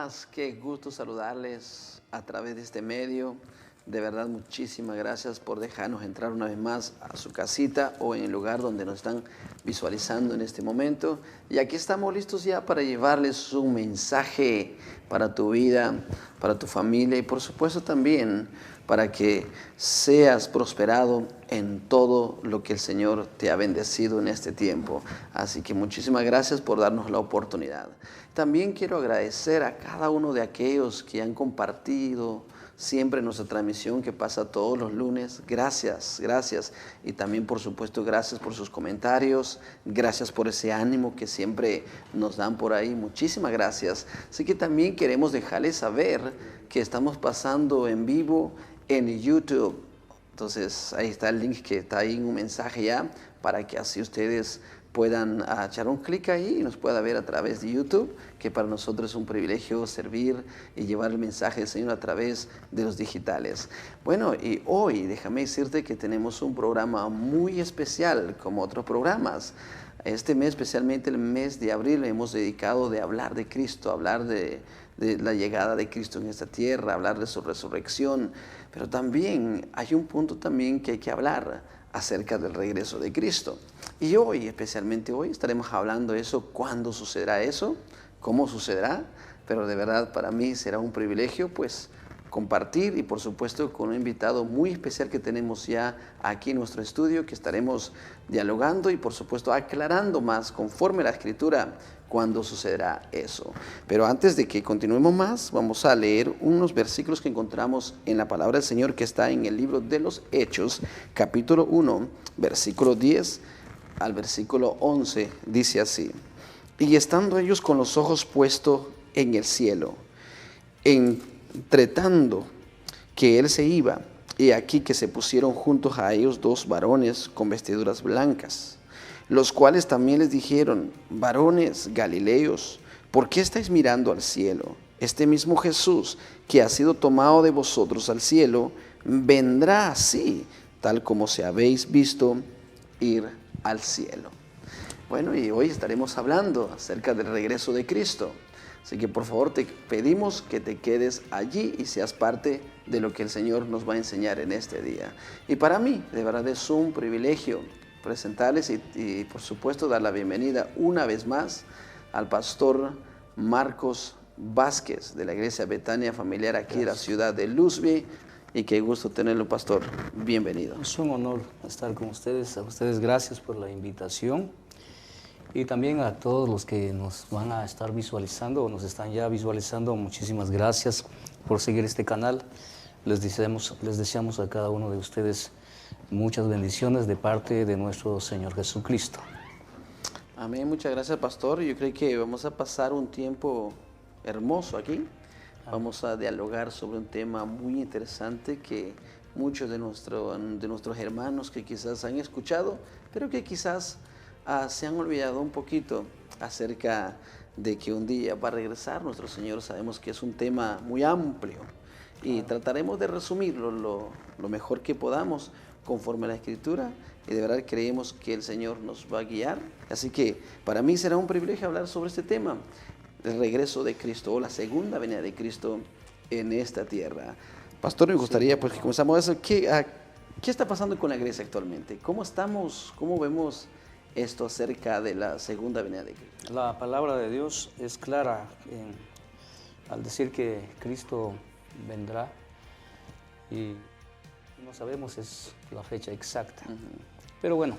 más, qué gusto saludarles a través de este medio. De verdad, muchísimas gracias por dejarnos entrar una vez más a su casita o en el lugar donde nos están visualizando en este momento. Y aquí estamos listos ya para llevarles un mensaje para tu vida, para tu familia y por supuesto también para que seas prosperado en todo lo que el Señor te ha bendecido en este tiempo. Así que muchísimas gracias por darnos la oportunidad. También quiero agradecer a cada uno de aquellos que han compartido siempre nuestra transmisión que pasa todos los lunes. Gracias, gracias. Y también, por supuesto, gracias por sus comentarios. Gracias por ese ánimo que siempre nos dan por ahí. Muchísimas gracias. Así que también queremos dejarles saber que estamos pasando en vivo en YouTube. Entonces, ahí está el link que está ahí en un mensaje ya, para que así ustedes puedan echar un clic ahí y nos pueda ver a través de YouTube, que para nosotros es un privilegio servir y llevar el mensaje del Señor a través de los digitales. Bueno, y hoy déjame decirte que tenemos un programa muy especial, como otros programas. Este mes, especialmente el mes de abril, hemos dedicado de hablar de Cristo, hablar de la llegada de Cristo en esta tierra, hablar de su resurrección, pero también hay un punto también que hay que hablar acerca del regreso de Cristo. Y hoy, especialmente hoy, estaremos hablando de eso, cuándo sucederá eso, cómo sucederá, pero de verdad para mí será un privilegio pues compartir y por supuesto con un invitado muy especial que tenemos ya aquí en nuestro estudio, que estaremos dialogando y por supuesto aclarando más conforme a la Escritura cuándo sucederá eso. Pero antes de que continuemos más, vamos a leer unos versículos que encontramos en la palabra del Señor que está en el libro de los Hechos, capítulo 1, versículo 10 al versículo 11, dice así: y estando ellos con los ojos puestos en el cielo, entretando que él se iba, y aquí que se pusieron juntos a ellos dos varones con vestiduras blancas, los cuales también les dijeron: varones galileos, ¿por qué estáis mirando al cielo? Este mismo Jesús que ha sido tomado de vosotros al cielo, vendrá así, tal como se habéis visto ir al cielo. Bueno, y hoy estaremos hablando acerca del regreso de Cristo. Así que por favor te pedimos que te quedes allí y seas parte de lo que el Señor nos va a enseñar en este día. Y para mí, de verdad, es un privilegio presentarles y por supuesto dar la bienvenida una vez más al pastor Marcos Vázquez de la Iglesia Betania Familiar aquí de la ciudad de Luzbe. Y qué gusto tenerlo, pastor. Bienvenido. Es un honor estar con ustedes. A ustedes gracias por la invitación. Y también a todos los que nos van a estar visualizando o nos están ya visualizando, muchísimas gracias por seguir este canal. Les deseamos a cada uno de ustedes muchas bendiciones de parte de nuestro Señor Jesucristo. Amén, muchas gracias, pastor. Yo creo que vamos a pasar un tiempo hermoso aquí. Vamos a dialogar sobre un tema muy interesante que muchos de nuestros hermanos que quizás han escuchado, pero que quizás se han olvidado un poquito acerca de que un día va a regresar nuestro Señor. Sabemos que es un tema muy amplio y trataremos de resumirlo lo mejor que podamos conforme a la Escritura, y de verdad creemos que el Señor nos va a guiar. Así que para mí será un privilegio hablar sobre este tema, el regreso de Cristo o la segunda venida de Cristo en esta tierra. Pastor, me gustaría pues que comenzamos a eso. ¿Qué está pasando con la iglesia actualmente? ¿Cómo estamos? ¿Cómo vemos esto acerca de la segunda venida de Cristo? La palabra de Dios es clara al decir que Cristo vendrá, y no sabemos es la fecha exacta. Pero bueno,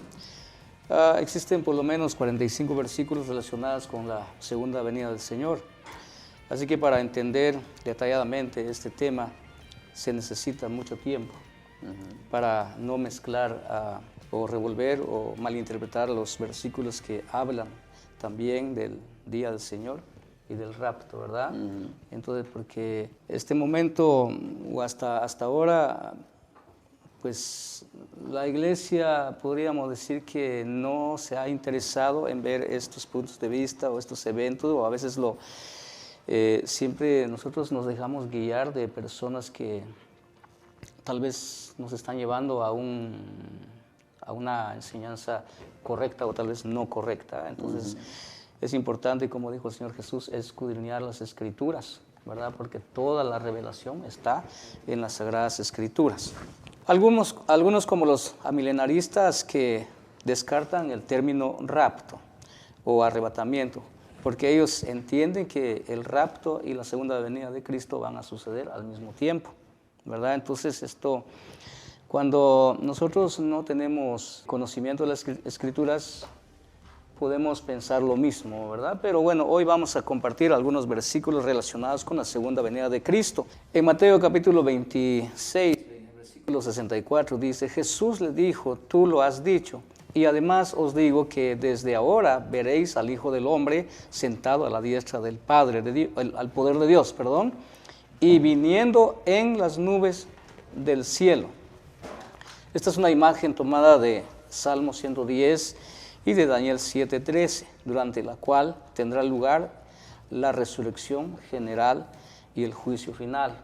existen por lo menos 45 versículos relacionados con la segunda venida del Señor. Así que para entender detalladamente este tema se necesita mucho tiempo para no mezclar o revolver o malinterpretar los versículos que hablan también del día del Señor y del rapto, ¿verdad? Entonces, porque este momento o hasta ahora, pues la iglesia podríamos decir que no se ha interesado en ver estos puntos de vista o estos eventos, o a veces siempre nosotros nos dejamos guiar de personas que tal vez nos están llevando a una enseñanza correcta o tal vez no correcta. Entonces es importante, como dijo el Señor Jesús, escudriñar las Escrituras ¿verdad? Porque toda la revelación está en las Sagradas Escrituras. Algunos como los amilenaristas que descartan el término rapto o arrebatamiento, porque ellos entienden que el rapto y la segunda venida de Cristo van a suceder al mismo tiempo, ¿verdad? Entonces cuando nosotros no tenemos conocimiento de las Escrituras, podemos pensar lo mismo, ¿verdad? Pero bueno, hoy vamos a compartir algunos versículos relacionados con la segunda venida de Cristo. En Mateo capítulo 26, versículo 64 dice, Jesús le dijo, tú lo has dicho, y además os digo que desde ahora veréis al Hijo del Hombre sentado a la diestra del Padre, al poder de Dios, perdón, y viniendo en las nubes del cielo. Esta es una imagen tomada de Salmo 110 y de Daniel 7:13, durante la cual tendrá lugar la resurrección general y el juicio final,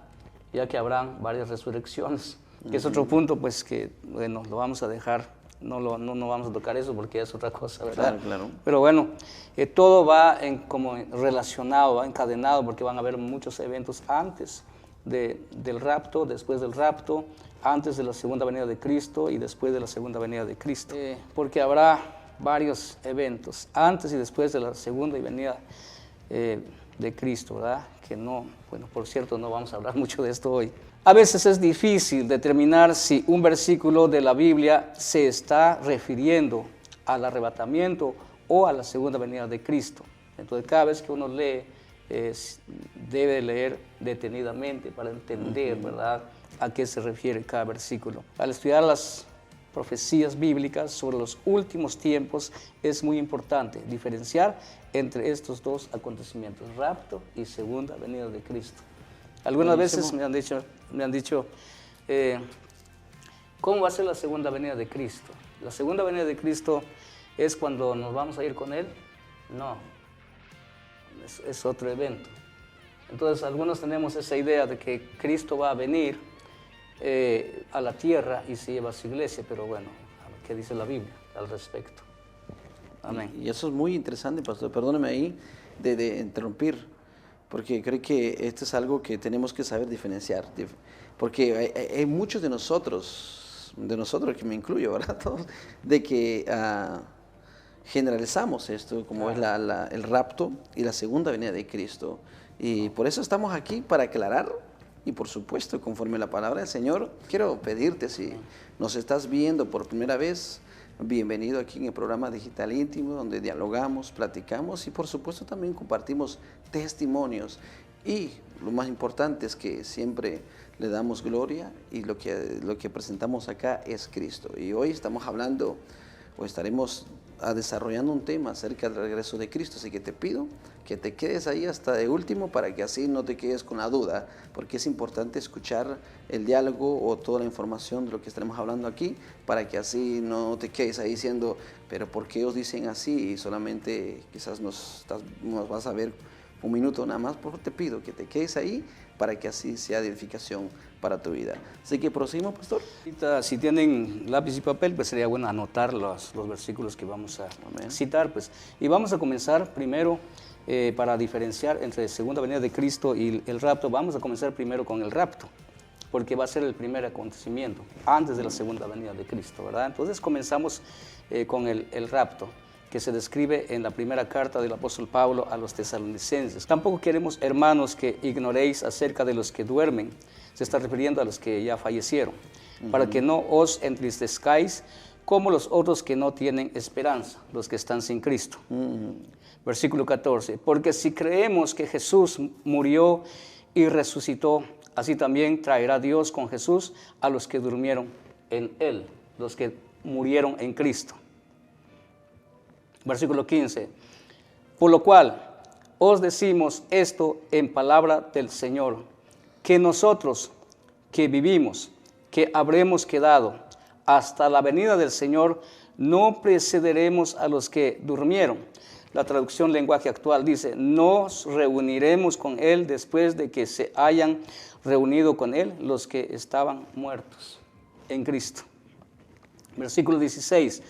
ya que habrán varias resurrecciones, que es otro punto pues que, bueno, lo vamos a dejar, no vamos a tocar eso porque es otra cosa, ¿verdad? Claro, claro. Pero bueno, todo va como relacionado, va encadenado, porque van a haber muchos eventos antes del rapto, después del rapto, antes de la segunda venida de Cristo y después de la segunda venida de Cristo. Porque habrá varios eventos antes y después de la segunda venida de Cristo, ¿verdad? Que no, bueno, por cierto, no vamos a hablar mucho de esto hoy. A veces es difícil determinar si un versículo de la Biblia se está refiriendo al arrebatamiento o a la segunda venida de Cristo. Entonces, cada vez que uno lee, debe leer detenidamente para entender, ¿verdad?, a qué se refiere cada versículo. Al estudiar las profecías bíblicas sobre los últimos tiempos, es muy importante diferenciar entre estos dos acontecimientos, rapto y segunda venida de Cristo. Algunas veces me han dicho ¿cómo va a ser la segunda venida de Cristo? ¿La segunda venida de Cristo es cuando nos vamos a ir con Él? No, es otro evento. Entonces, algunos tenemos esa idea de que Cristo va a venir a la tierra y se lleva a su iglesia, pero bueno, ¿qué dice la Biblia al respecto? Amén. Y eso es muy interesante, pastor. Perdóneme ahí de interrumpir, porque creo que esto es algo que tenemos que saber diferenciar, porque hay muchos de nosotros que me incluyo, ¿verdad? Todos, de que generalizamos esto como es el rapto y la segunda venida de Cristo. Y por eso estamos aquí, para aclarar. Y por supuesto, conforme a la palabra del Señor, quiero pedirte, si nos estás viendo por primera vez, bienvenido aquí en el programa Digital Íntimo, donde dialogamos, platicamos y por supuesto también compartimos testimonios. Y lo más importante es que siempre le damos gloria y lo que presentamos acá es Cristo. Y hoy estamos hablando, o estaremos desarrollando un tema acerca del regreso de Cristo, así que te pido que te quedes ahí hasta de último para que así no te quedes con la duda, porque es importante escuchar el diálogo o toda la información de lo que estaremos hablando aquí, para que así no te quedes ahí diciendo, pero ¿por qué os dicen así? Y solamente quizás nos vas a ver un minuto nada más. Por favor, te pido que te quedes ahí para que así sea de edificación para tu vida. Así que proseguimos, pastor. Si tienen lápiz y papel, pues sería bueno anotar los versículos que vamos a citar, pues. Y vamos a comenzar primero, para diferenciar entre segunda venida de Cristo y el rapto, vamos a comenzar primero con el rapto, porque va a ser el primer acontecimiento antes de la segunda venida de Cristo, ¿verdad? Entonces comenzamos con el rapto, que se describe en la primera carta del apóstol Pablo a los tesalonicenses. Tampoco queremos, hermanos, que ignoréis acerca de los que duermen. Se está refiriendo a los que ya fallecieron, para que no os entristezcáis como los otros que no tienen esperanza, los que están sin Cristo. Versículo 14, porque si creemos que Jesús murió y resucitó, así también traerá Dios con Jesús a los que durmieron en Él, los que murieron en Cristo. Versículo 15, por lo cual os decimos esto en palabra del Señor, que nosotros que vivimos, que habremos quedado hasta la venida del Señor, no precederemos a los que durmieron. La traducción lenguaje actual dice, nos reuniremos con Él después de que se hayan reunido con Él los que estaban muertos en Cristo. Versículo 16,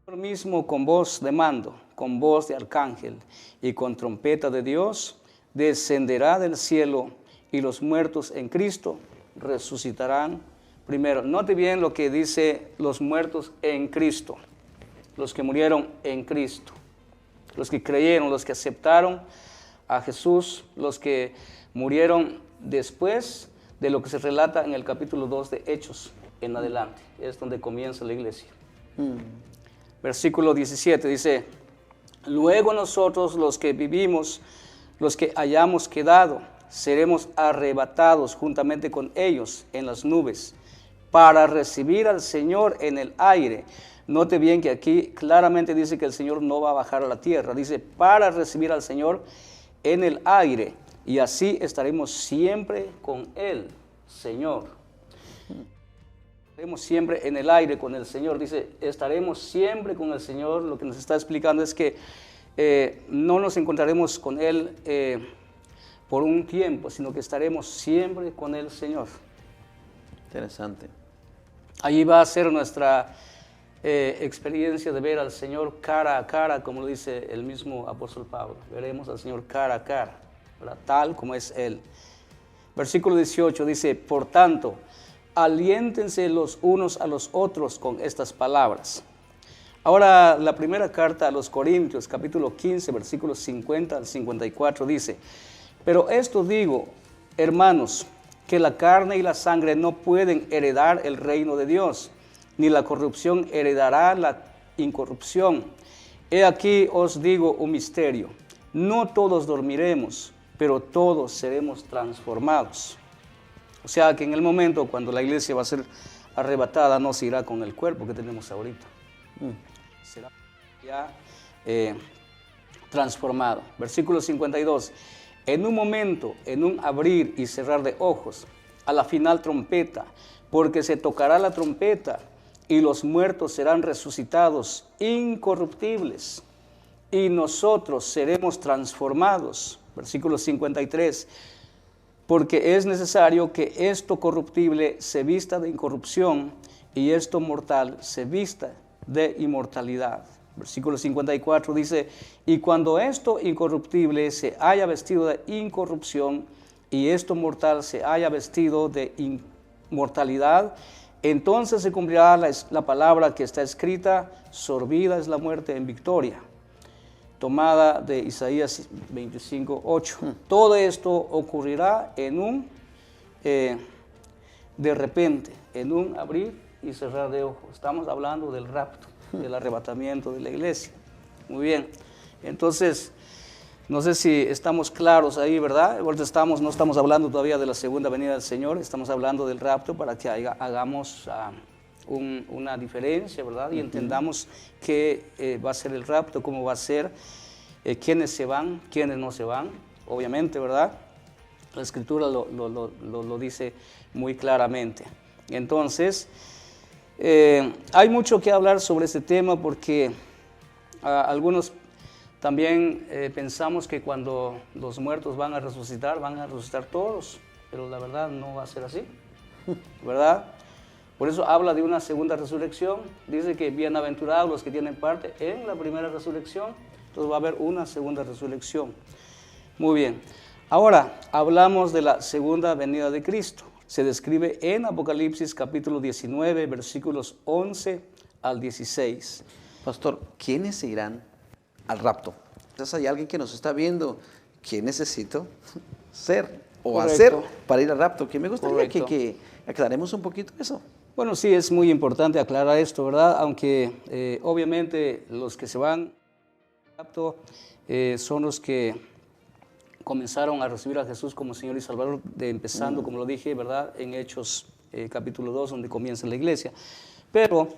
yo mismo con voz de mando, con voz de arcángel y con trompeta de Dios, descenderá del cielo y los muertos en Cristo resucitarán primero. Note bien lo que dice los muertos en Cristo, los que murieron en Cristo, los que creyeron, los que aceptaron a Jesús, los que murieron después de lo que se relata en el capítulo 2 de Hechos en adelante. Es donde comienza la iglesia. Versículo 17 dice: luego nosotros los que vivimos, los que hayamos quedado, seremos arrebatados juntamente con ellos en las nubes para recibir al Señor en el aire. Note bien que aquí claramente dice que el Señor no va a bajar a la tierra. Dice para recibir al Señor en el aire, y así estaremos siempre con Él, Señor. Estaremos siempre en el aire con el Señor. Dice, estaremos siempre con el Señor. Lo que nos está explicando es que no nos encontraremos con Él por un tiempo, sino que estaremos siempre con el Señor. Interesante. Allí va a ser nuestra experiencia de ver al Señor cara a cara, como lo dice el mismo apóstol Pablo. Veremos al Señor cara a cara, ¿verdad? Tal como es Él. Versículo 18 dice, por tanto, aliéntense los unos a los otros con estas palabras. Ahora, la primera carta a los Corintios, capítulo 15, versículos 50 al 54, dice, pero esto digo, hermanos, que la carne y la sangre no pueden heredar el reino de Dios, ni la corrupción heredará la incorrupción. He aquí os digo un misterio, no todos dormiremos, pero todos seremos transformados. O sea que en el momento cuando la iglesia va a ser arrebatada, no se irá con el cuerpo que tenemos ahorita. Será ya transformado. Versículo 52. En un momento, en un abrir y cerrar de ojos, a la final trompeta, porque se tocará la trompeta y los muertos serán resucitados incorruptibles y nosotros seremos transformados. Versículo 53. Porque es necesario que esto corruptible se vista de incorrupción y esto mortal se vista de inmortalidad. Versículo 54 dice, y cuando esto incorruptible se haya vestido de incorrupción y esto mortal se haya vestido de inmortalidad, entonces se cumplirá la palabra que está escrita, sorbida es la muerte en victoria, tomada de Isaías 25:8. Todo esto ocurrirá de repente, en un abrir y cerrar de ojos. Estamos hablando del rapto, del arrebatamiento de la iglesia. Muy bien, entonces, no sé si estamos claros ahí, ¿verdad? Ahorita no estamos hablando todavía de la segunda venida del Señor, estamos hablando del rapto para que hagamos una diferencia, ¿verdad? Y entendamos qué va a ser el rapto, cómo va a ser, quiénes se van, quiénes no se van, obviamente, ¿verdad? La Escritura lo dice muy claramente. Entonces, hay mucho que hablar sobre este tema porque algunos también pensamos que cuando los muertos van a resucitar todos, pero la verdad no va a ser así, ¿verdad? Por eso habla de una segunda resurrección, dice que bienaventurados los que tienen parte en la primera resurrección, entonces va a haber una segunda resurrección. Muy bien, ahora hablamos de la segunda venida de Cristo. Se describe en Apocalipsis capítulo 19, versículos 11 al 16. Pastor, ¿quiénes se irán al rapto? Entonces hay alguien que nos está viendo, ¿qué necesito ser o Correcto. hacer para ir al rapto? Que me gustaría Correcto. que aclaremos un poquito eso. Bueno, sí, es muy importante aclarar esto, ¿verdad? Aunque obviamente los que se van al rapto son los que comenzaron a recibir a Jesús como Señor y Salvador, empezando, como lo dije, ¿verdad? En Hechos capítulo 2, donde comienza la iglesia. Pero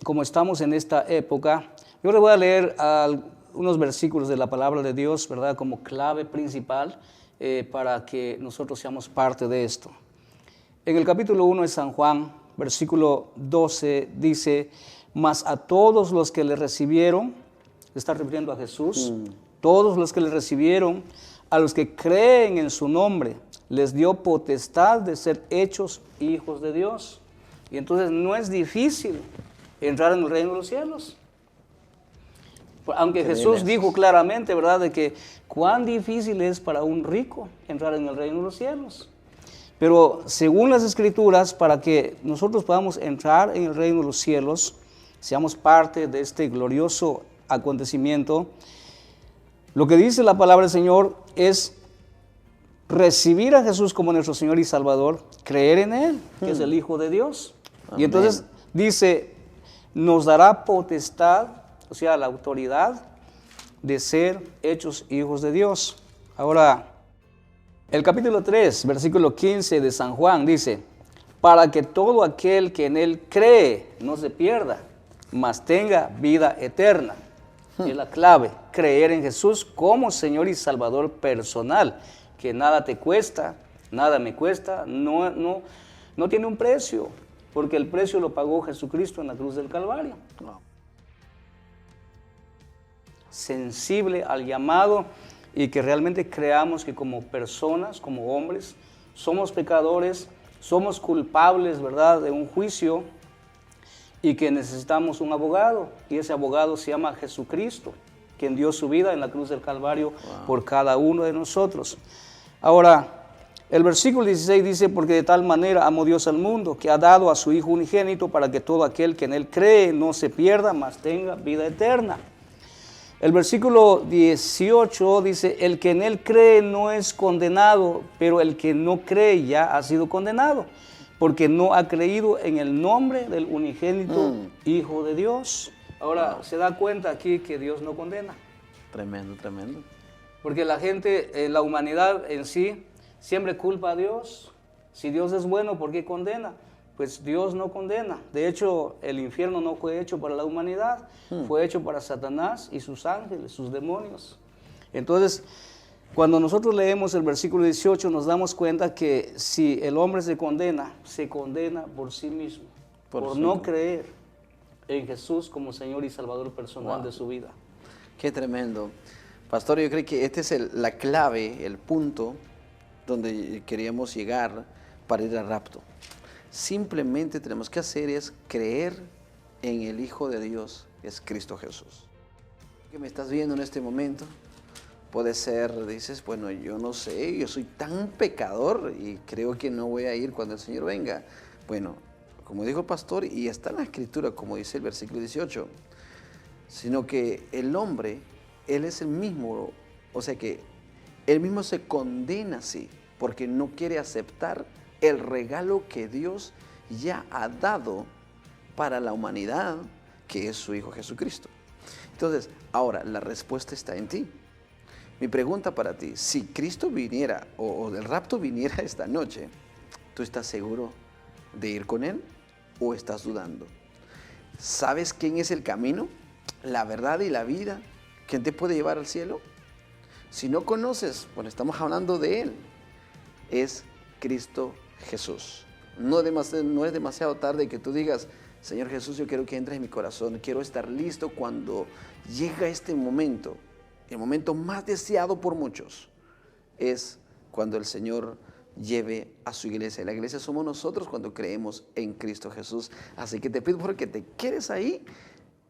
como estamos en esta época, yo le voy a leer unos versículos de la palabra de Dios, ¿verdad? Como clave principal para que nosotros seamos parte de esto. En el capítulo 1 de San Juan, versículo 12, dice, mas a todos los que le recibieron, se está refiriendo a Jesús, todos los que le recibieron, a los que creen en su nombre, les dio potestad de ser hechos hijos de Dios. Y entonces no es difícil entrar en el reino de los cielos. Aunque Jesús dijo claramente, ¿verdad?, de que cuán difícil es para un rico entrar en el reino de los cielos. Pero según las Escrituras, para que nosotros podamos entrar en el reino de los cielos, seamos parte de este glorioso acontecimiento, lo que dice la palabra del Señor es recibir a Jesús como nuestro Señor y Salvador, creer en Él, que es el Hijo de Dios. Amén. Y entonces dice, nos dará potestad, o sea, la autoridad de ser hechos hijos de Dios. Ahora, el capítulo 3, versículo 15 de San Juan dice, para que todo aquel que en Él cree no se pierda, mas tenga vida eterna. Es la clave, creer en Jesús como Señor y Salvador personal, que nada te cuesta, nada me cuesta, no tiene un precio, porque el precio lo pagó Jesucristo en la cruz del Calvario. No. Sensible al llamado y que realmente creamos que como personas, como hombres, somos pecadores, somos culpables, ¿verdad?, de un juicio y que necesitamos un abogado, y ese abogado se llama Jesucristo, quien dio su vida en la cruz del Calvario por cada uno de nosotros. Ahora, el versículo 16 dice, porque de tal manera amó Dios al mundo, que ha dado a su Hijo unigénito para que todo aquel que en Él cree no se pierda, mas tenga vida eterna. El versículo 18 dice, el que en Él cree no es condenado, pero el que no cree ya ha sido condenado, porque no ha creído en el nombre del unigénito Hijo de Dios. Ahora, se da cuenta aquí que Dios no condena. Tremendo, tremendo. Porque la gente, la humanidad en sí, siempre culpa a Dios. Si Dios es bueno, ¿por qué condena? Pues Dios no condena. De hecho, el infierno no fue hecho para la humanidad, fue hecho para Satanás y sus ángeles, sus demonios. Entonces, cuando nosotros leemos el versículo 18, nos damos cuenta que si el hombre se condena por sí mismo, por no creer en Jesús como Señor y Salvador personal de su vida. Qué tremendo. Pastor, yo creo que esta es la clave, el punto donde queríamos llegar para ir al rapto. Simplemente tenemos que hacer es creer en el Hijo de Dios, que es Cristo Jesús. ¿Qué me estás viendo en este momento? Puede ser, dices, bueno, yo no sé, yo soy tan pecador y creo que no voy a ir cuando el Señor venga. Bueno, como dijo el pastor, y está en la Escritura, como dice el versículo 18, sino que el hombre, él es el mismo, o sea que él mismo se condena así, porque no quiere aceptar el regalo que Dios ya ha dado para la humanidad, que es su Hijo Jesucristo. Entonces, ahora, la respuesta está en ti. Mi pregunta para ti, si Cristo viniera, o el rapto viniera esta noche, ¿tú estás seguro de ir con Él o estás dudando? ¿Sabes quién es el camino, la verdad y la vida? ¿Quién te puede llevar al cielo? Si no conoces, bueno, estamos hablando de Él, es Cristo Jesús. No es demasiado tarde que tú digas, Señor Jesús, yo quiero que entres en mi corazón, quiero estar listo cuando llega este momento. El momento más deseado por muchos es cuando el Señor lleve a su iglesia. Y la iglesia somos nosotros cuando creemos en Cristo Jesús. Así que te pido por que te quedes ahí,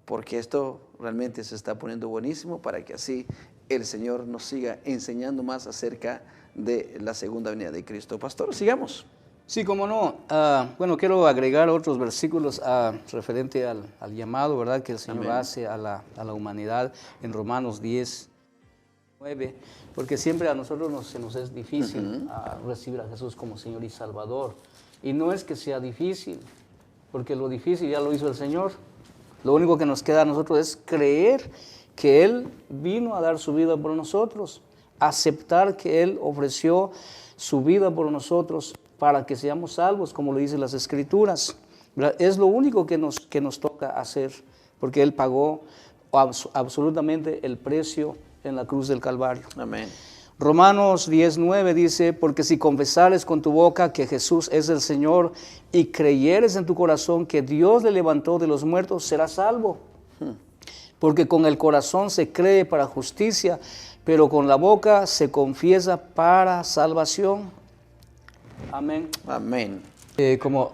porque esto realmente se está poniendo buenísimo para que así el Señor nos siga enseñando más acerca de la segunda venida de Cristo. Pastor, sigamos. Sí, cómo no. Bueno, quiero agregar otros versículos referente al llamado, ¿verdad?, que el Señor hace a la humanidad en Romanos 10, 9, porque siempre a nosotros se nos es difícil recibir a Jesús como Señor y Salvador. Y no es que sea difícil, porque lo difícil ya lo hizo el Señor. Lo único que nos queda a nosotros es creer que Él vino a dar su vida por nosotros, aceptar que Él ofreció su vida por nosotros para que seamos salvos, como lo dicen las Escrituras. Es lo único que nos toca hacer, porque Él pagó absolutamente el precio en la cruz del Calvario. Amén. Romanos 10:9 dice, porque si confesares con tu boca que Jesús es el Señor y creyeres en tu corazón que Dios le levantó de los muertos, serás salvo. Porque con el corazón se cree para justicia, pero con la boca se confiesa para salvación. Amén. Amén. Como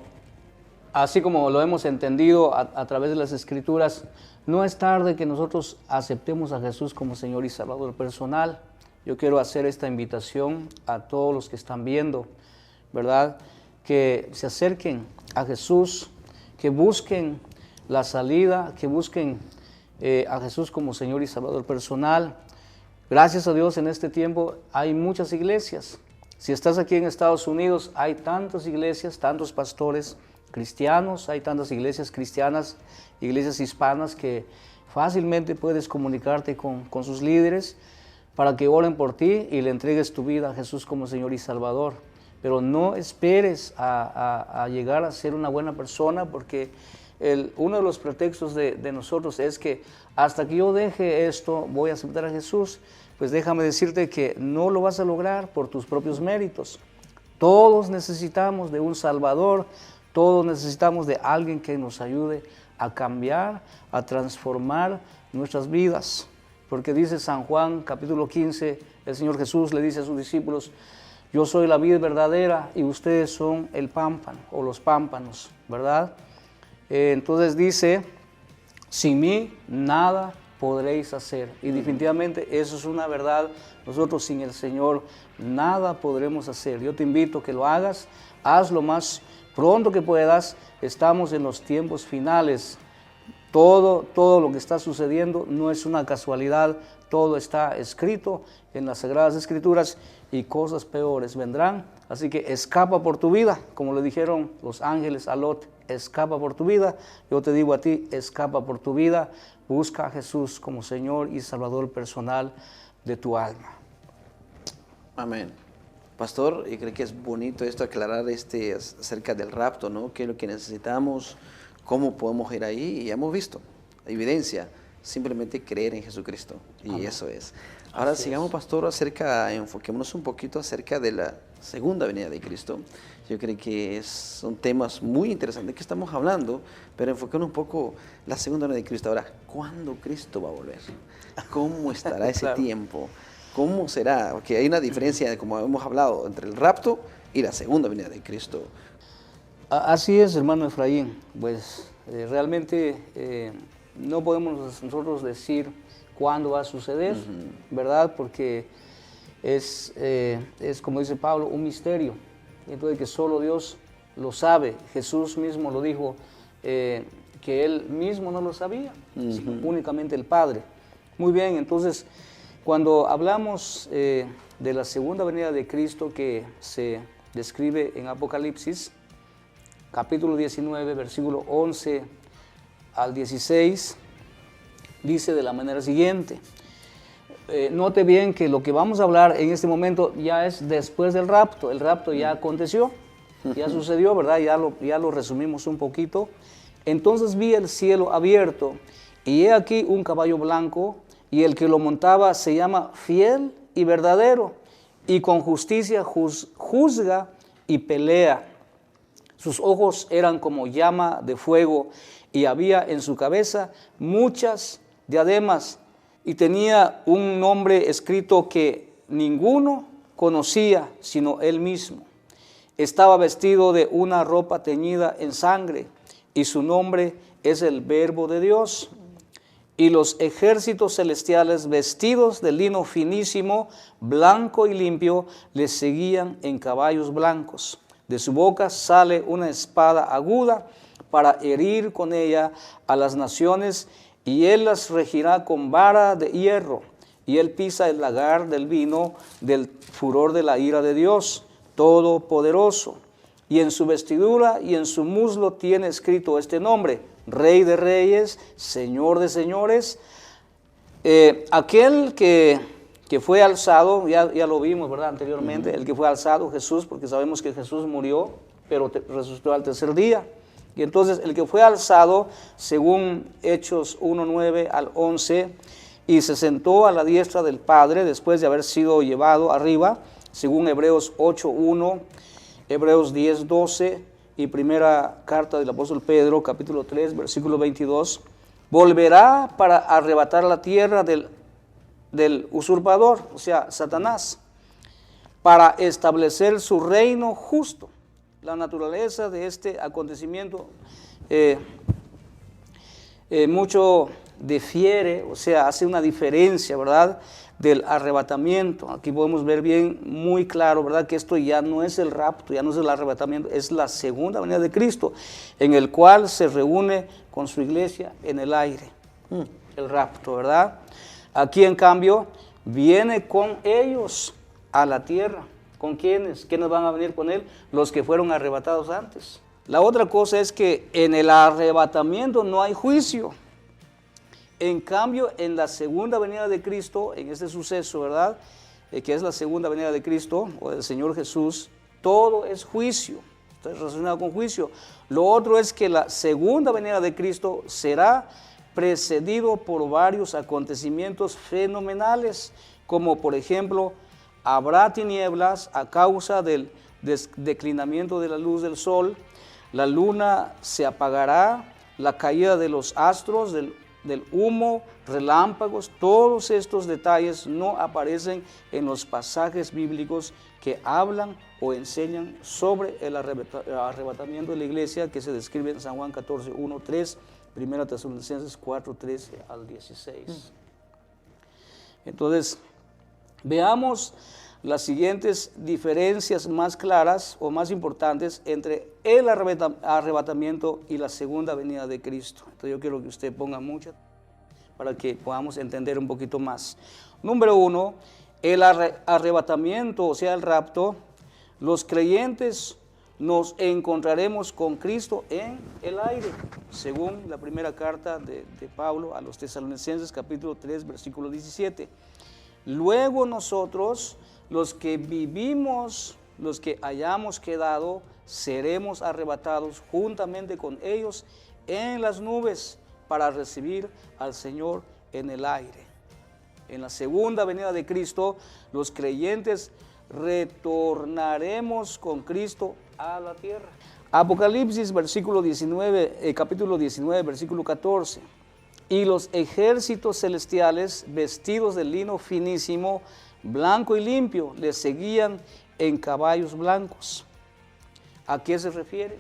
así como lo hemos entendido a través de las Escrituras, no es tarde que nosotros aceptemos a Jesús como Señor y Salvador personal. Yo quiero hacer esta invitación a todos los que están viendo, ¿verdad? Que se acerquen a Jesús, que busquen la salida, que busquen a Jesús como Señor y Salvador personal. Gracias a Dios en este tiempo hay muchas iglesias. Si estás aquí en Estados Unidos, hay tantas iglesias, tantos pastores cristianos, hay tantas iglesias cristianas, iglesias hispanas que fácilmente puedes comunicarte con sus líderes para que oren por ti y le entregues tu vida a Jesús como Señor y Salvador. Pero no esperes a llegar a ser una buena persona, porque uno de los pretextos de nosotros es que hasta que yo deje esto voy a aceptar a Jesús. Pues déjame decirte que no lo vas a lograr por tus propios méritos. Todos necesitamos de un Salvador, todos necesitamos de alguien que nos ayude a cambiar, a transformar nuestras vidas. Porque dice San Juan capítulo 15, el Señor Jesús le dice a sus discípulos: yo soy la vid verdadera y ustedes son el pámpano o los pámpanos, ¿verdad? Entonces dice, sin mí nada podréis hacer. Y definitivamente eso es una verdad. Nosotros sin el Señor nada podremos hacer. Yo te invito a que lo hagas, haz lo más pronto que puedas. Estamos en los tiempos finales. Todo lo que está sucediendo no es una casualidad, todo está escrito en las Sagradas Escrituras y cosas peores vendrán. Así que escapa por tu vida, como le dijeron los ángeles a Lot, escapa por tu vida. Yo te digo a ti, escapa por tu vida, busca a Jesús como Señor y Salvador personal de tu alma. Amén. Pastor, y creo que es bonito esto, aclarar acerca del rapto, ¿no? ¿Qué es lo que necesitamos? ¿Cómo podemos ir ahí? Y ya hemos visto evidencia, simplemente creer en Jesucristo. Y amén. Eso es. Ahora así sigamos, pastor, enfoquémonos un poquito acerca de la segunda venida de Cristo. Yo creo que son temas muy interesantes que estamos hablando, pero enfoquémonos un poco la segunda venida de Cristo. Ahora, ¿cuándo Cristo va a volver? ¿Cómo estará ese claro. tiempo? ¿Cómo será? Porque hay una diferencia, como hemos hablado, entre el rapto y la segunda venida de Cristo. Así es, hermano Efraín. Pues realmente no podemos nosotros decir cuándo va a suceder, ¿verdad? Porque es como dice Pablo, un misterio. Entonces que solo Dios lo sabe. Jesús mismo lo dijo, que Él mismo no lo sabía, sino únicamente el Padre. Muy bien, entonces cuando hablamos de la segunda venida de Cristo que se describe en Apocalipsis, capítulo 19, versículo 11 al 16, dice de la manera siguiente. Note bien que lo que vamos a hablar en este momento ya es después del rapto. El rapto ya aconteció, ya sucedió, ¿verdad? Ya lo resumimos un poquito. Entonces vi el cielo abierto y he aquí un caballo blanco, y el que lo montaba se llama Fiel y Verdadero, y con justicia juzga y pelea. Sus ojos eran como llama de fuego, y había en su cabeza muchas diademas, y tenía un nombre escrito que ninguno conocía sino él mismo. Estaba vestido de una ropa teñida en sangre, y su nombre es el Verbo de Dios. Y los ejércitos celestiales, vestidos de lino finísimo, blanco y limpio, les seguían en caballos blancos. De su boca sale una espada aguda para herir con ella a las naciones, y él las regirá con vara de hierro, y él pisa el lagar del vino del furor de la ira de Dios Todopoderoso. Y en su vestidura y en su muslo tiene escrito este nombre: Rey de Reyes, Señor de Señores. Aquel que fue alzado, ya lo vimos, ¿verdad? Anteriormente, el que fue alzado, Jesús, porque sabemos que Jesús murió, pero resucitó al tercer día. Y entonces el que fue alzado, según Hechos 1:9 al 11, y se sentó a la diestra del Padre después de haber sido llevado arriba, según Hebreos 8:1, Hebreos 10:12 y primera carta del apóstol Pedro, capítulo 3, versículo 22, volverá para arrebatar la tierra del usurpador, o sea, Satanás, para establecer su reino justo, la naturaleza de este acontecimiento mucho difiere, o sea, hace una diferencia, ¿verdad?, del arrebatamiento. Aquí podemos ver bien, muy claro, ¿verdad?, que esto ya no es el rapto, ya no es el arrebatamiento, es la segunda venida de Cristo, en el cual se reúne con su iglesia en el aire. El rapto, ¿verdad? Aquí, en cambio, viene con ellos a la tierra. ¿Con quiénes? ¿Quiénes van a venir con él? Los que fueron arrebatados antes. La otra cosa es que en el arrebatamiento no hay juicio. En cambio, en la segunda venida de Cristo, en este suceso, ¿verdad?, que es la segunda venida de Cristo, o del Señor Jesús, todo es juicio, está relacionado con juicio. Lo otro es que la segunda venida de Cristo será precedido por varios acontecimientos fenomenales, como por ejemplo, habrá tinieblas a causa del declinamiento de la luz del sol, la luna se apagará, la caída de los astros, del humo, relámpagos. Todos estos detalles no aparecen en los pasajes bíblicos que hablan o enseñan sobre el arrebatamiento de la iglesia, que se describe en San Juan 14, 1, 3, 1 Tesalonicenses 4, 13 al 16. Entonces, veamos las siguientes diferencias más claras o más importantes entre el arrebatamiento y la segunda venida de Cristo. Entonces yo quiero que usted ponga mucha para que podamos entender un poquito más. Número 1, el arrebatamiento, o sea, el rapto. Los creyentes nos encontraremos con Cristo en el aire, según la primera carta de Pablo a los Tesalonicenses, capítulo 3, versículo 17. Luego nosotros, los que vivimos, los que hayamos quedado, seremos arrebatados juntamente con ellos en las nubes para recibir al Señor en el aire. En la segunda venida de Cristo, los creyentes retornaremos con Cristo a la tierra. Apocalipsis, capítulo 19, versículo 14. Y los ejércitos celestiales, vestidos de lino finísimo, blanco y limpio, le seguían en caballos blancos. ¿A qué se refiere?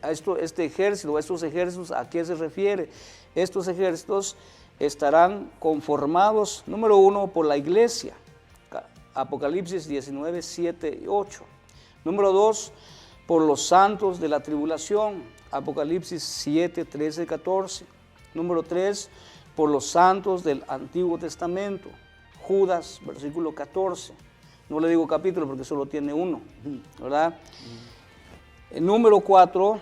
A este ejército, a estos ejércitos, ¿a qué se refiere? Estos ejércitos estarán conformados, número 1, por la iglesia, Apocalipsis 19, 7 y 8. Número 2, por los santos de la tribulación, Apocalipsis 7, 13 y 14. Número 3, por los santos del Antiguo Testamento, Judas, versículo 14. No le digo capítulo porque solo tiene uno, ¿verdad? Número 4,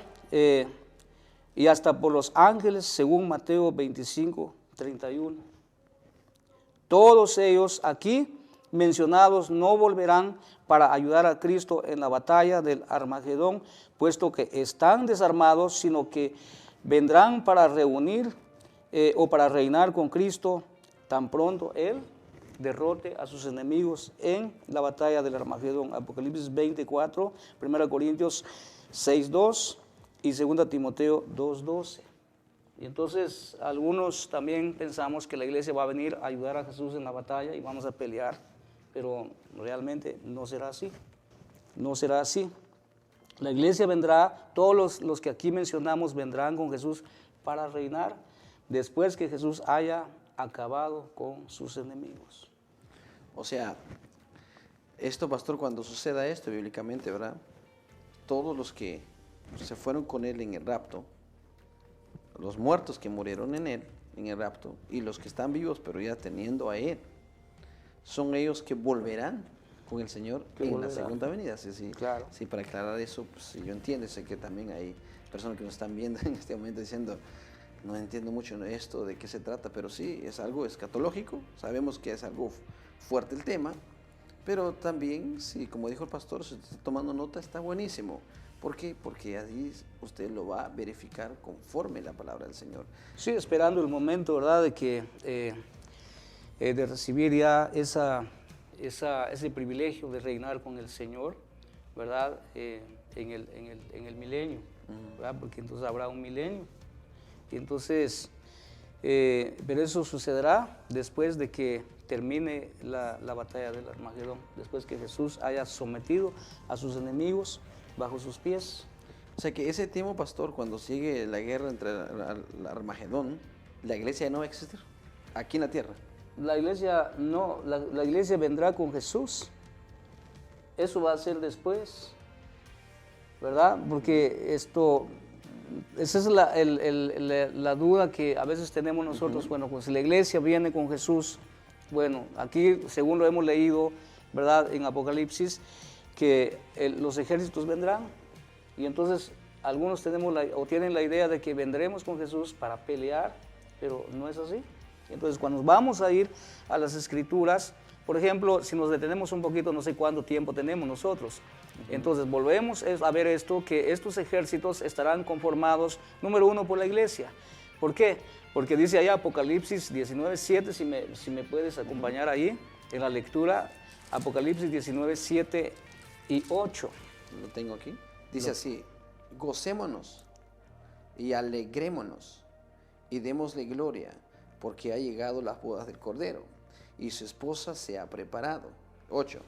y hasta por los ángeles, según Mateo 25, 31. Todos ellos aquí mencionados no volverán para ayudar a Cristo en la batalla del Armagedón, puesto que están desarmados, sino que vendrán para reunir o para reinar con Cristo tan pronto Él derrote a sus enemigos en la batalla del Armagedón. Apocalipsis 24, 1 Corintios 6:2 y 2 Timoteo 2:12. Y entonces algunos también pensamos que la iglesia va a venir a ayudar a Jesús en la batalla y vamos a pelear, pero realmente no será así. No será así. La iglesia vendrá, todos los que aquí mencionamos vendrán con Jesús para reinar después que Jesús haya acabado con sus enemigos. O sea, esto, pastor, cuando suceda esto bíblicamente, ¿verdad? Todos los que se fueron con él en el rapto, los muertos que murieron en él, en el rapto, y los que están vivos pero ya teniendo a él, son ellos que volverán con el Señor en la segunda venida. Sí, claro. Sí, para aclarar eso, pues yo entiendo, sé que también hay personas que nos están viendo en este momento diciendo, no entiendo mucho esto, de qué se trata, pero sí, es algo escatológico, sabemos que es algo fuerte el tema, pero también, sí, como dijo el pastor, si está tomando nota, está buenísimo. ¿Por qué? Porque ahí usted lo va a verificar conforme la palabra del Señor. Sí, esperando el momento, ¿verdad?, de que de recibir ya ese privilegio de reinar con el Señor, ¿verdad?, en el milenio, ¿verdad?, porque entonces habrá un milenio. Y entonces, pero eso sucederá después de que termine la batalla del Armagedón, después que Jesús haya sometido a sus enemigos bajo sus pies. O sea que ese tiempo, pastor, cuando sigue la guerra entre el Armagedón, la iglesia no va a existir aquí en la tierra. La iglesia no, la iglesia vendrá con Jesús. Eso va a ser después, ¿verdad? Porque esa es la duda que a veces tenemos nosotros. Bueno, pues si la iglesia viene con Jesús, bueno, aquí según lo hemos leído, ¿verdad? En Apocalipsis, que los ejércitos vendrán, y entonces algunos tienen la idea de que vendremos con Jesús para pelear, pero no es así. Entonces cuando vamos a ir a las Escrituras, por ejemplo, si nos detenemos un poquito, no sé cuánto tiempo tenemos nosotros, entonces volvemos a ver esto, que estos ejércitos estarán conformados, número uno, por la iglesia. ¿Por qué? Porque dice allá Apocalipsis 19:7, si me puedes acompañar ahí en la lectura, Apocalipsis 19:7 y 8. Lo tengo aquí. Dice así: gocémonos y alegrémonos y démosle gloria, porque ha llegado las bodas del Cordero y su esposa se ha preparado. 8.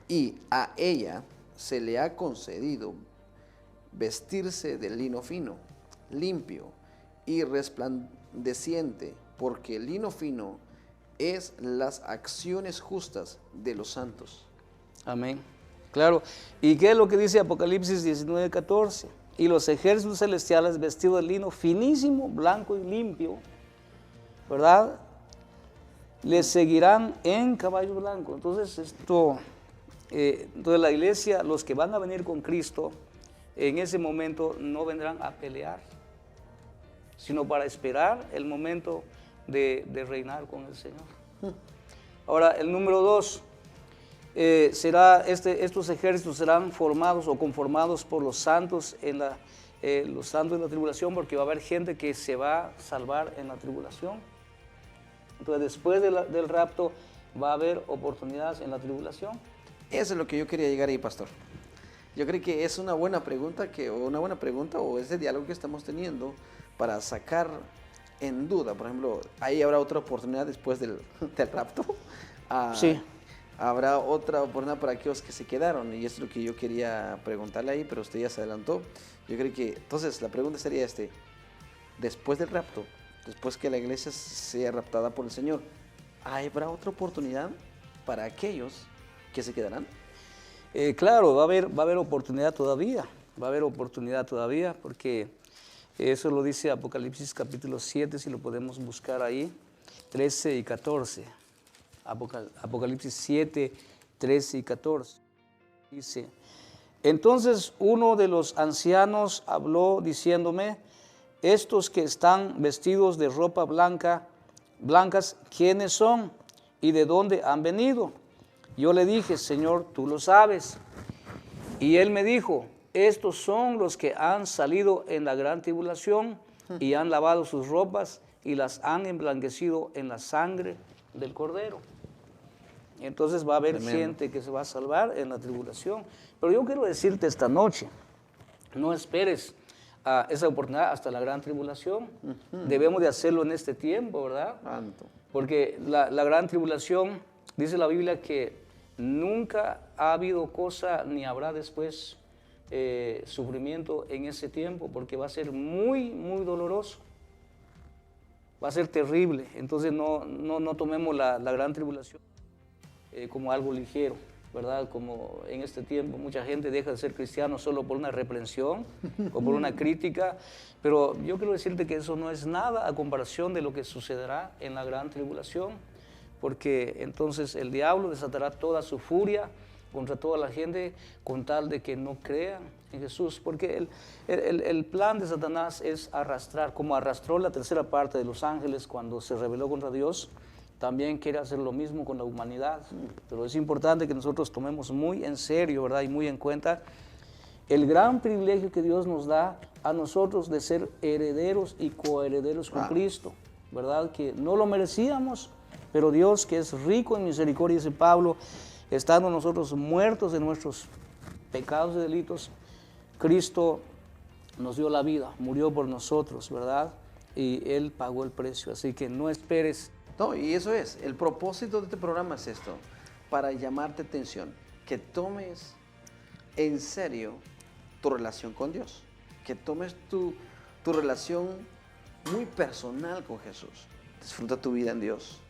Y a ella se le ha concedido vestirse de lino fino, limpio y resplandeciente, porque el lino fino es las acciones justas de los santos. Amén. Claro. ¿Y qué es lo que dice Apocalipsis 19:14? Y los ejércitos celestiales vestidos de lino finísimo, blanco y limpio, ¿verdad? Les seguirán en caballo blanco. Entonces entonces la iglesia, los que van a venir con Cristo, en ese momento no vendrán a pelear, sino para esperar el momento de reinar con el Señor. Ahora, el número 2, estos ejércitos serán formados o conformados por los santos los santos en la tribulación, porque va a haber gente que se va a salvar en la tribulación. Entonces, después del rapto va a haber oportunidades en la tribulación. Eso es lo que yo quería llegar ahí, pastor. Yo creo que es una buena pregunta o ese diálogo que estamos teniendo para sacar en duda. Por ejemplo, ahí habrá otra oportunidad después del rapto. Sí. Habrá otra oportunidad para aquellos que se quedaron, y eso es lo que yo quería preguntarle ahí, pero usted ya se adelantó. Yo creo que, entonces, la pregunta sería después del rapto, después que la iglesia sea raptada por el Señor, ¿habrá otra oportunidad para aquellos que se quedarán? Claro, va a haber oportunidad todavía, porque eso lo dice Apocalipsis capítulo 7, si lo podemos buscar ahí, 13 y 14. Apocalipsis 7, 13 y 14. Dice: entonces uno de los ancianos habló diciéndome: estos que están vestidos de ropa blancas, ¿quiénes son y de dónde han venido? Yo le dije: Señor, tú lo sabes. Y él me dijo: estos son los que han salido en la gran tribulación y han lavado sus ropas y las han emblanquecido en la sangre del Cordero. Entonces va a haber gente que se va a salvar en la tribulación. Pero yo quiero decirte esta noche, no esperes esa oportunidad hasta la gran tribulación. Debemos de hacerlo en este tiempo, ¿verdad? Porque la gran tribulación, dice la Biblia que nunca ha habido cosa ni habrá después sufrimiento en ese tiempo, porque va a ser muy, muy doloroso. Va a ser terrible. Entonces no tomemos la gran tribulación como algo ligero, ¿verdad? Como en este tiempo mucha gente deja de ser cristiano solo por una reprensión o por una crítica, pero yo quiero decirte que eso no es nada a comparación de lo que sucederá en la gran tribulación, porque entonces el diablo desatará toda su furia contra toda la gente con tal de que no crean en Jesús, porque el plan de Satanás es arrastrar, como arrastró la tercera parte de los ángeles cuando se rebeló contra Dios. También quiere hacer lo mismo con la humanidad, pero es importante que nosotros tomemos muy en serio, ¿verdad? Y muy en cuenta el gran privilegio que Dios nos da a nosotros de ser herederos y coherederos con Cristo, ¿verdad? Que no lo merecíamos, pero Dios, que es rico en misericordia, dice Pablo, estando nosotros muertos de nuestros pecados y delitos, Cristo nos dio la vida, murió por nosotros, ¿verdad? Y Él pagó el precio, así que no esperes. No, y eso es, el propósito de este programa es esto, para llamarte atención, que tomes en serio tu relación con Dios, que tomes tu relación muy personal con Jesús. Disfruta tu vida en Dios.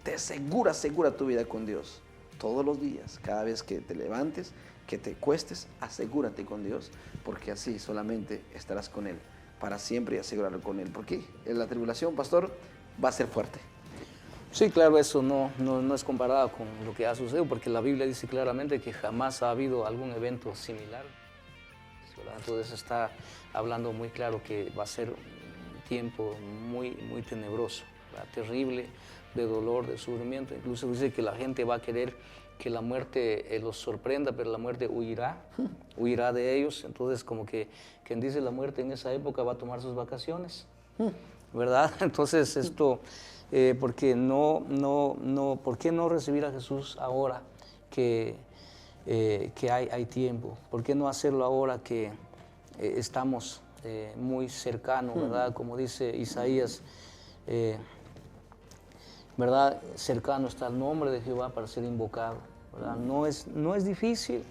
Te asegura tu vida con Dios. Todos los días, cada vez que te levantes, que te cuestes, asegúrate con Dios, porque así solamente estarás con Él para siempre y asegurarlo con Él. Porque en la tribulación, pastor, va a ser fuerte. Sí, claro, eso no es comparado con lo que ha sucedido, porque la Biblia dice claramente que jamás ha habido algún evento similar, ¿verdad? Entonces está hablando muy claro que va a ser un tiempo muy, muy tenebroso, ¿verdad? Terrible, de dolor, de sufrimiento. Incluso dice que la gente va a querer que la muerte los sorprenda, pero la muerte huirá de ellos. Entonces, como que quien dice la muerte en esa época va a tomar sus vacaciones, ¿verdad? Entonces, esto, ¿por qué no recibir a Jesús ahora que hay tiempo? ¿Por qué no hacerlo ahora que estamos muy cercanos, ¿verdad? Como dice Isaías, ¿verdad? Cercano está el nombre de Jehová para ser invocado, ¿verdad? No es difícil.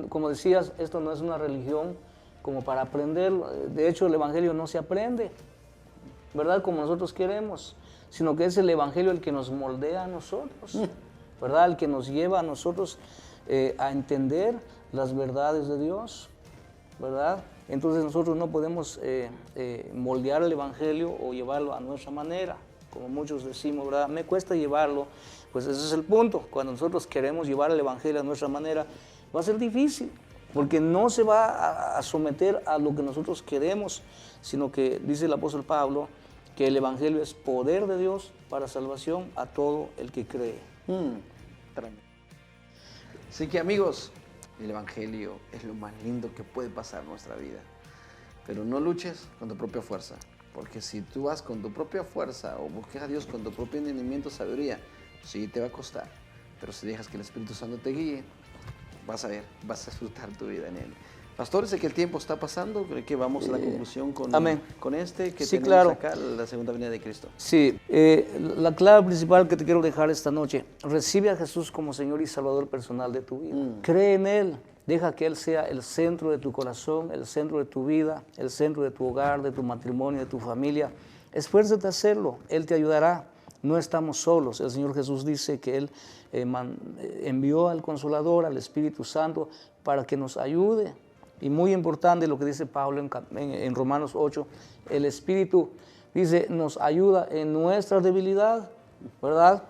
Como decías, esto no es una religión como para aprenderlo. De hecho, el Evangelio no se aprende, ¿verdad? Como nosotros queremos, sino que es el Evangelio el que nos moldea a nosotros, ¿verdad? El que nos lleva a nosotros a entender las verdades de Dios, ¿verdad? Entonces nosotros no podemos moldear el Evangelio o llevarlo a nuestra manera. Como muchos decimos, ¿verdad? Me cuesta llevarlo, pues ese es el punto. Cuando nosotros queremos llevar el Evangelio a nuestra manera, va a ser difícil, porque no se va a someter a lo que nosotros queremos, sino que dice el apóstol Pablo que el Evangelio es poder de Dios para salvación a todo el que cree. Así que, amigos, el Evangelio es lo más lindo que puede pasar en nuestra vida. Pero no luches con tu propia fuerza. Porque si tú vas con tu propia fuerza o busques a Dios con tu propio entendimiento, sabiduría, sí te va a costar. Pero si dejas que el Espíritu Santo te guíe, vas a ver, vas a disfrutar tu vida en Él. Pastor, sé que el tiempo está pasando, creo que vamos a la conclusión con este que sí, tenemos claro. acá, la segunda venida de Cristo. Sí, la clave principal que te quiero dejar esta noche, recibe a Jesús como Señor y Salvador personal de tu vida. Cree en Él. Deja que Él sea el centro de tu corazón, el centro de tu vida, el centro de tu hogar, de tu matrimonio, de tu familia. Esfuérzate a hacerlo, Él te ayudará. No estamos solos. El Señor Jesús dice que Él envió al Consolador, al Espíritu Santo, para que nos ayude. Y muy importante lo que dice Pablo en Romanos 8, el Espíritu dice, nos ayuda en nuestra debilidad, ¿verdad?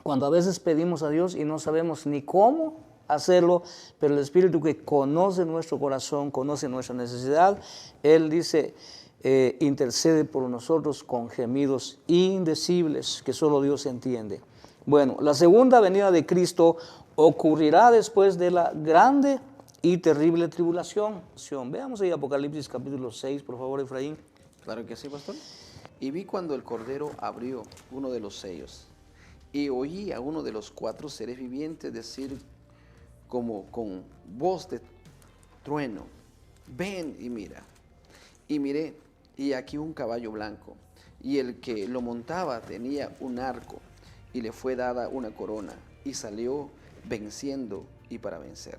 Cuando a veces pedimos a Dios y no sabemos ni cómo hacerlo, pero el Espíritu que conoce nuestro corazón, conoce nuestra necesidad, Él dice, intercede por nosotros con gemidos indecibles que solo Dios entiende. Bueno, la segunda venida de Cristo ocurrirá después de la grande y terrible tribulación. Veamos ahí Apocalipsis capítulo 6, por favor, Efraín. Claro que sí, pastor. Y vi cuando el Cordero abrió uno de los sellos, y oí a uno de los 4 seres vivientes decir como con voz de trueno, ven y mira. Y miré, y aquí un caballo blanco, y el que lo montaba tenía un arco, y le fue dada una corona, y salió venciendo y para vencer.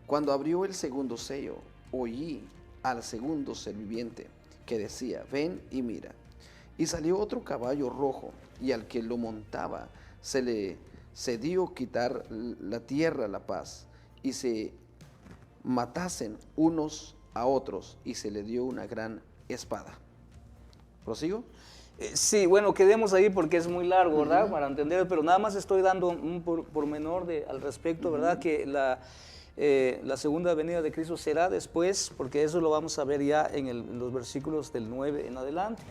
Cuando abrió el segundo sello, oí al segundo ser viviente que decía, ven y mira. Y salió otro caballo rojo, y al que lo montaba se le dio quitar la tierra la paz, y se matasen unos a otros, y se le dio una gran espada. ¿Prosigo? Sí, bueno, quedemos ahí porque es muy largo, ¿verdad? Para entender, pero nada más estoy dando un pormenor al respecto, ¿verdad? Que la segunda venida de Cristo será después, porque eso lo vamos a ver ya en los versículos del 9 en adelante,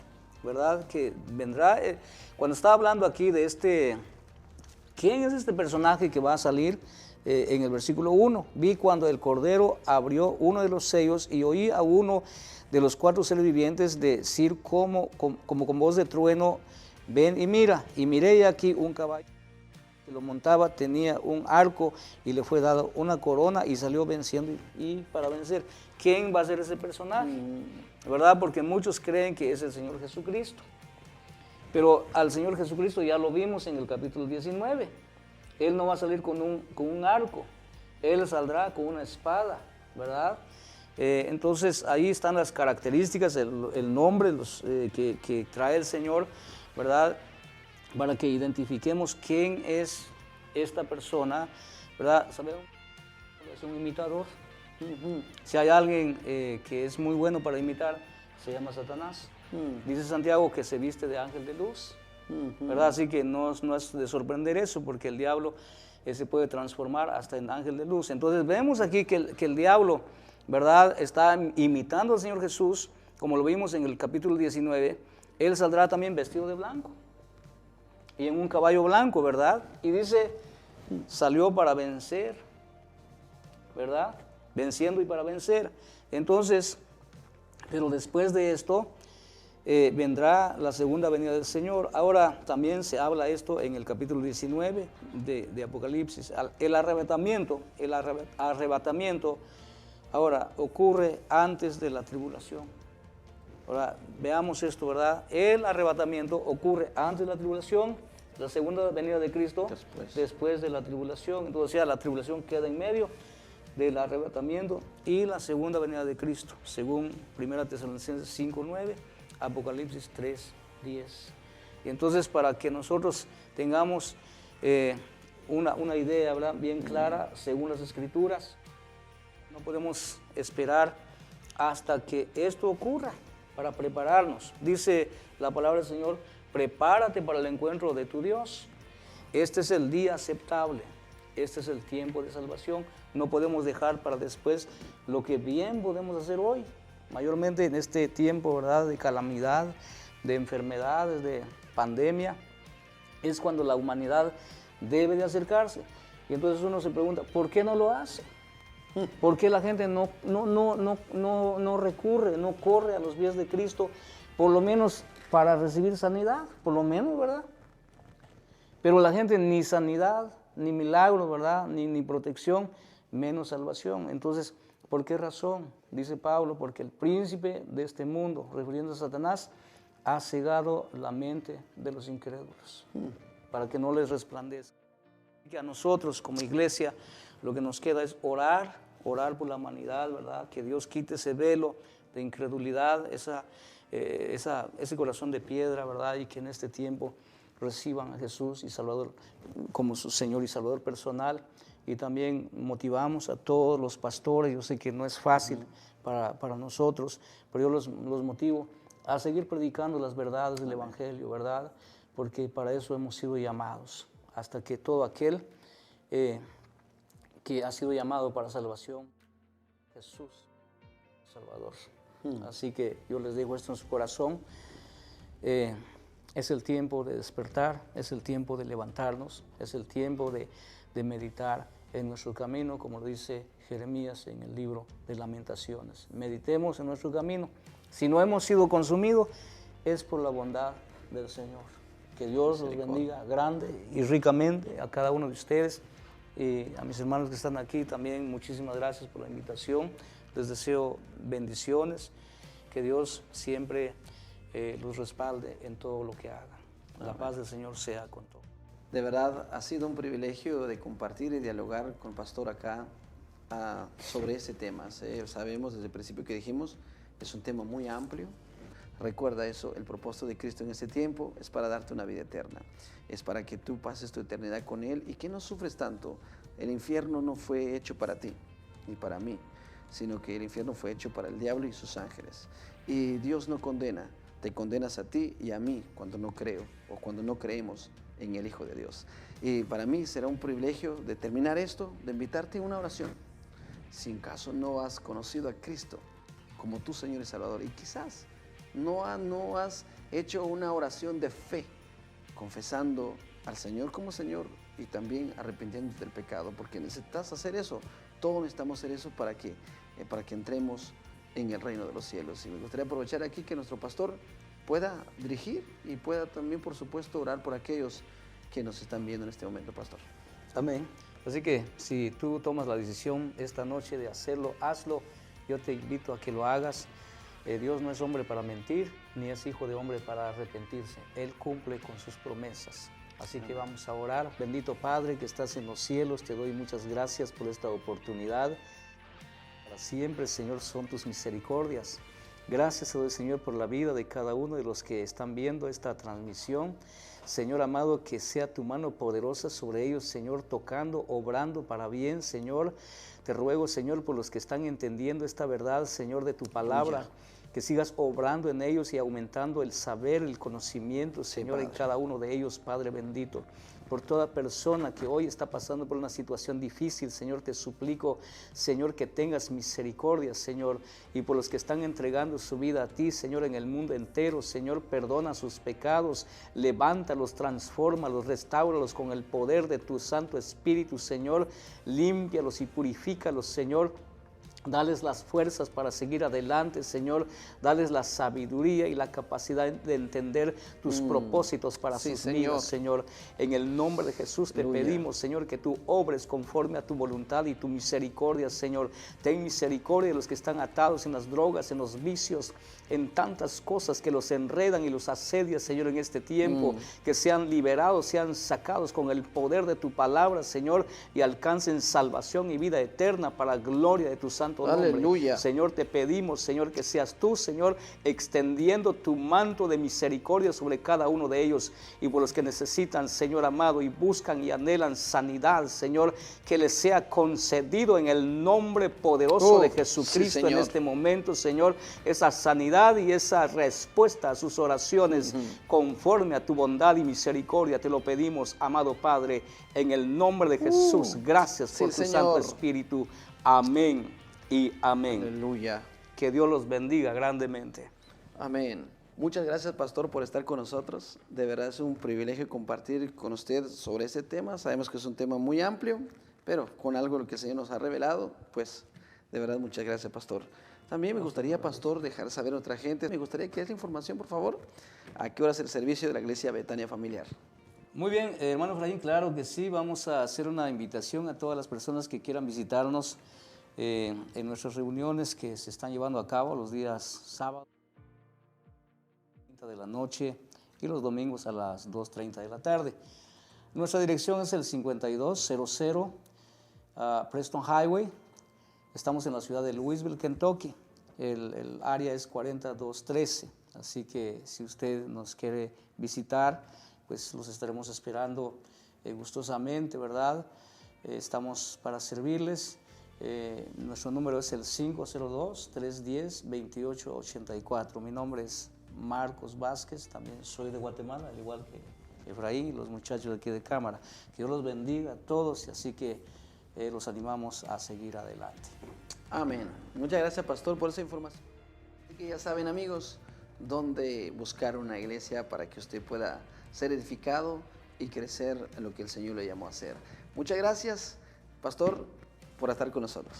¿verdad? Que vendrá, cuando estaba hablando aquí de ¿quién es este personaje que va a salir? En el versículo 1, vi cuando el Cordero abrió uno de los sellos y oí a uno de los 4 seres vivientes decir como con voz de trueno, ven y mira. Y miré aquí un caballo que lo montaba, tenía un arco y le fue dado una corona y salió venciendo y para vencer. ¿Quién va a ser ese personaje? ¿Verdad? Porque muchos creen que es el Señor Jesucristo. Pero al Señor Jesucristo ya lo vimos en el capítulo 19. Él no va a salir con un arco. Él saldrá con una espada, ¿verdad? Entonces ahí están las características, el nombre que trae el Señor, ¿verdad? Para que identifiquemos quién es esta persona, ¿verdad? ¿Sabemos? Es un imitador. Si hay alguien que es muy bueno para imitar, se llama Satanás. Dice Santiago que se viste de ángel de luz, ¿verdad? Así que no es de sorprender eso, porque el diablo se puede transformar hasta en ángel de luz. Entonces vemos aquí que el diablo, ¿verdad?, está imitando al Señor Jesús, como lo vimos en el capítulo 19. Él saldrá también vestido de blanco y en un caballo blanco, ¿verdad? Y dice, salió para vencer, ¿verdad? Venciendo y para vencer. Entonces, pero después de esto vendrá la segunda venida del Señor. Ahora también se habla esto en el capítulo 19 de Apocalipsis. El arrebatamiento ahora ocurre antes de la tribulación. Ahora veamos esto, ¿verdad? El arrebatamiento ocurre antes de la tribulación, la segunda venida de Cristo después de la tribulación. Entonces, o sea, la tribulación queda en medio del arrebatamiento y la segunda venida de Cristo, según 1 Tesalonicenses 5:9, Apocalipsis 3:10. Y entonces, para que nosotros tengamos una idea, ¿verdad?, bien clara, según las Escrituras, no podemos esperar hasta que esto ocurra para prepararnos. Dice la palabra del Señor, prepárate para el encuentro de tu Dios. Este es el día aceptable, este es el tiempo de salvación. No podemos dejar para después lo que bien podemos hacer hoy, mayormente en este tiempo, ¿verdad?, de calamidad, de enfermedades, de pandemia. Es cuando la humanidad debe de acercarse. Y entonces uno se pregunta, ¿por qué no lo hace? ¿Por qué la gente no recurre, no corre a los pies de Cristo, por lo menos para recibir sanidad? Por lo menos, ¿verdad? Pero la gente ni sanidad, ni milagro, ¿verdad?, ni protección, menos salvación. Entonces, ¿por qué razón? Dice Pablo, porque el príncipe de este mundo, refiriéndose a Satanás, ha cegado la mente de los incrédulos, para que no les resplandezca. Y a nosotros como iglesia lo que nos queda es orar por la humanidad, ¿verdad? Que Dios quite ese velo de incredulidad, ese corazón de piedra, ¿verdad? Y que en este tiempo reciban a Jesús y Salvador como su Señor y Salvador personal. Y también motivamos a todos los pastores. Yo sé que no es fácil para nosotros, pero yo los motivo a seguir predicando las verdades del Evangelio, ¿verdad? Porque para eso hemos sido llamados, hasta que todo aquel que ha sido llamado para salvación, Jesús, Salvador. Así que yo les digo esto en su corazón. Es el tiempo de despertar, es el tiempo de levantarnos, es el tiempo de meditar en nuestro camino, como lo dice Jeremías en el libro de Lamentaciones. Meditemos en nuestro camino. Si no hemos sido consumidos, es por la bondad del Señor. Que Dios los bendiga grande y ricamente a cada uno de ustedes. Y a mis hermanos que están aquí también, muchísimas gracias por la invitación. Les deseo bendiciones. Que Dios siempre los respalde en todo lo que hagan. La paz del Señor sea con todos. De verdad, ha sido un privilegio de compartir y dialogar con el pastor acá sobre este tema. Sabemos desde el principio que dijimos, es un tema muy amplio. Recuerda eso, el propósito de Cristo en este tiempo es para darte una vida eterna. Es para que tú pases tu eternidad con Él y que no sufres tanto. El infierno no fue hecho para ti ni para mí, sino que el infierno fue hecho para el diablo y sus ángeles. Y Dios no condena, te condenas a ti y a mí cuando no creo o cuando no creemos en el Hijo de Dios. Y para mí será un privilegio de terminar esto, de invitarte a una oración. Si en caso no has conocido a Cristo como tu Señor y Salvador, y quizás no has hecho una oración de fe, confesando al Señor como Señor y también arrepintiéndote del pecado, porque necesitas hacer eso. Todos necesitamos hacer eso para que entremos en el reino de los cielos. Y me gustaría aprovechar aquí que nuestro pastor pueda dirigir y pueda también, por supuesto, orar por aquellos que nos están viendo en este momento, pastor. Amén. Así que si tú tomas la decisión esta noche de hacerlo, hazlo. Yo te invito a que lo hagas. Dios no es hombre para mentir, ni es hijo de hombre para arrepentirse. Él cumple con sus promesas. Así que vamos a orar. Bendito Padre que estás en los cielos, te doy muchas gracias por esta oportunidad. Para siempre, Señor, son tus misericordias. Gracias te doy, Señor, por la vida de cada uno de los que están viendo esta transmisión. Señor amado, que sea tu mano poderosa sobre ellos, Señor, tocando, obrando para bien, Señor. Te ruego, Señor, por los que están entendiendo esta verdad, Señor, de tu palabra, que sigas obrando en ellos y aumentando el saber, el conocimiento, Señor, en cada uno de ellos, Padre bendito. Por toda persona que hoy está pasando por una situación difícil, Señor, te suplico, Señor, que tengas misericordia, Señor, y por los que están entregando su vida a ti, Señor, en el mundo entero, Señor, perdona sus pecados, levántalos, transfórmalos, restáuralos con el poder de tu Santo Espíritu, Señor, límpialos y purifícalos, Señor. Dales las fuerzas para seguir adelante, Señor. Dales la sabiduría y la capacidad de entender tus propósitos para sus vidas, Señor. En el nombre de Jesús te pedimos, Señor, que tú obres conforme a tu voluntad y tu misericordia, Señor. Ten misericordia de los que están atados en las drogas, en los vicios, en tantas cosas que los enredan y los asedian, Señor, en este tiempo. Que sean liberados, sean sacados con el poder de tu palabra, Señor, y alcancen salvación y vida eterna para la gloria de tu santo nombre. Aleluya. Señor, te pedimos, Señor, que seas tú, Señor, extendiendo tu manto de misericordia sobre cada uno de ellos y por los que necesitan, Señor amado, y buscan y anhelan sanidad, Señor, que les sea concedido en el nombre poderoso de Jesucristo en este momento, Señor, esa sanidad y esa respuesta a sus oraciones conforme a tu bondad y misericordia. Te lo pedimos, amado Padre, en el nombre de Jesús. Gracias por tu Santo Espíritu. Amén y amén. Aleluya. Que Dios los bendiga grandemente. Amén. Muchas gracias, pastor, por estar con nosotros. De verdad es un privilegio compartir con usted sobre este tema. Sabemos que es un tema muy amplio, pero con algo que el Señor nos ha revelado, pues de verdad muchas gracias, pastor. También me gustaría, pastor, dejar saber a otra gente. Me gustaría que des la información, por favor. ¿A qué hora es el servicio de la iglesia Betania Familiar? Muy bien, hermano Efraín, claro que sí. Vamos a hacer una invitación a todas las personas que quieran visitarnos en nuestras reuniones que se están llevando a cabo los días sábados de la noche y los domingos a las 2:30 de la tarde. Nuestra dirección es el 5200 Preston Highway. Estamos en la ciudad de Louisville, Kentucky. El área es 40213. Así que si usted nos quiere visitar, pues los estaremos esperando gustosamente, ¿verdad? Estamos para servirles. Nuestro número es el 502-310-2884. Mi nombre es Marcos Vázquez, también soy de Guatemala, al igual que Efraín y los muchachos de aquí de cámara. Que Dios los bendiga a todos y así que los animamos a seguir adelante. Amén. Muchas gracias, pastor, por esa información. Así que ya saben, amigos, dónde buscar una iglesia para que usted pueda ser edificado y crecer en lo que el Señor le llamó a hacer. Muchas gracias, pastor, por estar con nosotros.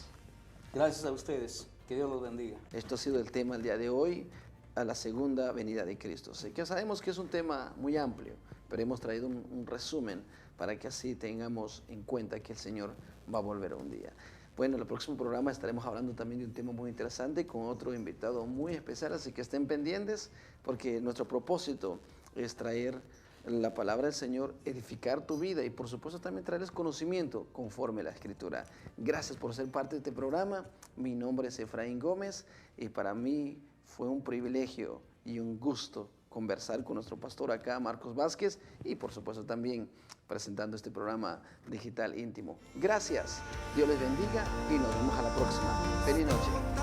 Gracias a ustedes. Que Dios los bendiga. Esto ha sido el tema el día de hoy, a la segunda venida de Cristo. Sé que sabemos que es un tema muy amplio, pero hemos traído un resumen para que así tengamos en cuenta que el Señor va a volver un día. Bueno, en el próximo programa estaremos hablando también de un tema muy interesante con otro invitado muy especial, así que estén pendientes porque nuestro propósito es traer la palabra del Señor, edificar tu vida y por supuesto también traerles conocimiento conforme a la Escritura. Gracias por ser parte de este programa. Mi nombre es Efraín Gómez y para mí fue un privilegio y un gusto conversar con nuestro pastor acá, Marcos Vázquez, y por supuesto también presentando este programa digital íntimo. Gracias, Dios les bendiga y nos vemos a la próxima. Feliz noche.